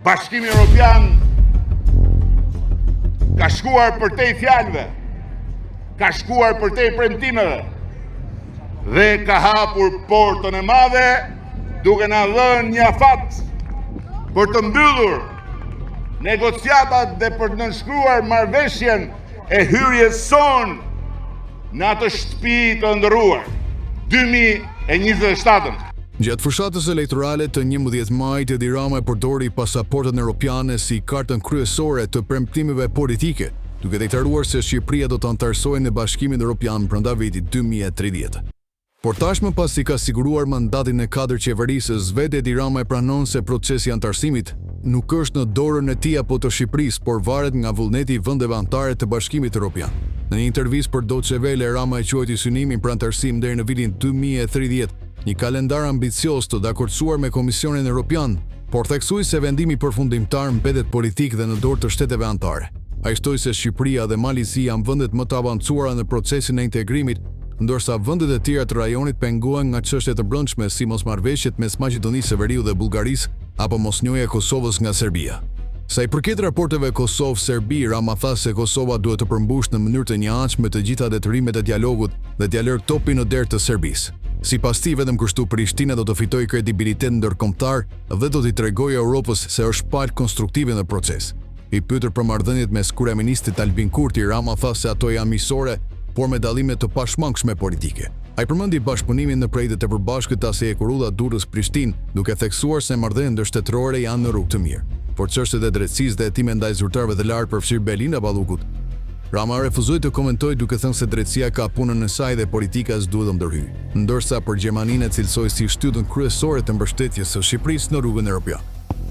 Bashkimi Evropian ka shkuar për te fjalëve, ka shkuar për te premtimeve dhe ka hapur portën e madhe duke na dhënë një afat për të mbyllur negociatat dhe për të nënshkruar marrëveshjen e hyrjes son në atë shtëpi të ndërruar 2027. Gjatë fushatës elektorale të 11 majit, Edi Rama e përdori pasaportën europiane si kartën kryesore të premtimeve politike, duke deklaruar se Shqipëria do të antarësojë në Bashkimin Evropian brenda vitit 2030. Por tashmë pasi ka siguruar mandatin e 4 qeverisë, vetë Edi Rama e pranon se procesi i antarësimit nuk është në dorën e tij apo të Shqipërisë, por varet nga vullneti i vendeve anëtare të Bashkimit Evropian. Në një intervistë për Deutsche Welle, Rama e quajti synimin për antarësim deri në vitin 2030 një kalendar ambicios të dakordsuar me Komisionin Evropian, por theksoi se vendimi përfundimtar mbetet politik dhe në dorë të shteteve anëtare. Ai shtoi se Shqipëria dhe Malizia janë vendet më të avancuara në procesin e integrimit, ndërsa vendet e tjera të rajonit pengohen nga çështjet të brendshme si mosmarrëveshjet mes Maqedonisë së Veriut dhe Bullgarisë apo mosnjoja e Kosovës nga Serbia. Sa i përket raporteve Kosovë-Serbi, Rama tha se Kosova duhet të përmbushë në mënyrë të njëanshme të gjitha detyrimet e dialogut dhe t'ia lërë topin në derë të Serbisë. Sipas tij, vetëm kështu Prishtina do të fitojë kredibilitet ndërkombëtar dhe do t'i tregojë Europës se është palë konstruktive në proces. I pyetur për marrëdhëniet mes kryeministit Albin Kurti, Rama tha se ato janë miqësore, por me dallime të pashmangshme politike. Ai përmendi bashkëpunimin në projekte të përbashkëta si Ekurulla Durrës-Prishtinë, duke theksuar se marrëdhëniet ndërshtetërore janë në rrugë të mirë. Por çështjet e drejtësisë dhe hetime ndaj zyrtarëve të lartë përfshirë Belinda Ballukut, Rama refuzoi të komentojë duke thënë se drejtësia ka punën e saj dhe politika s'duhet të ndërhyjë, ndërsa për Gjermaninë e cilësoi si shtytën kryesore të mbështetjes së Shqipërisë në rrugën evropiane.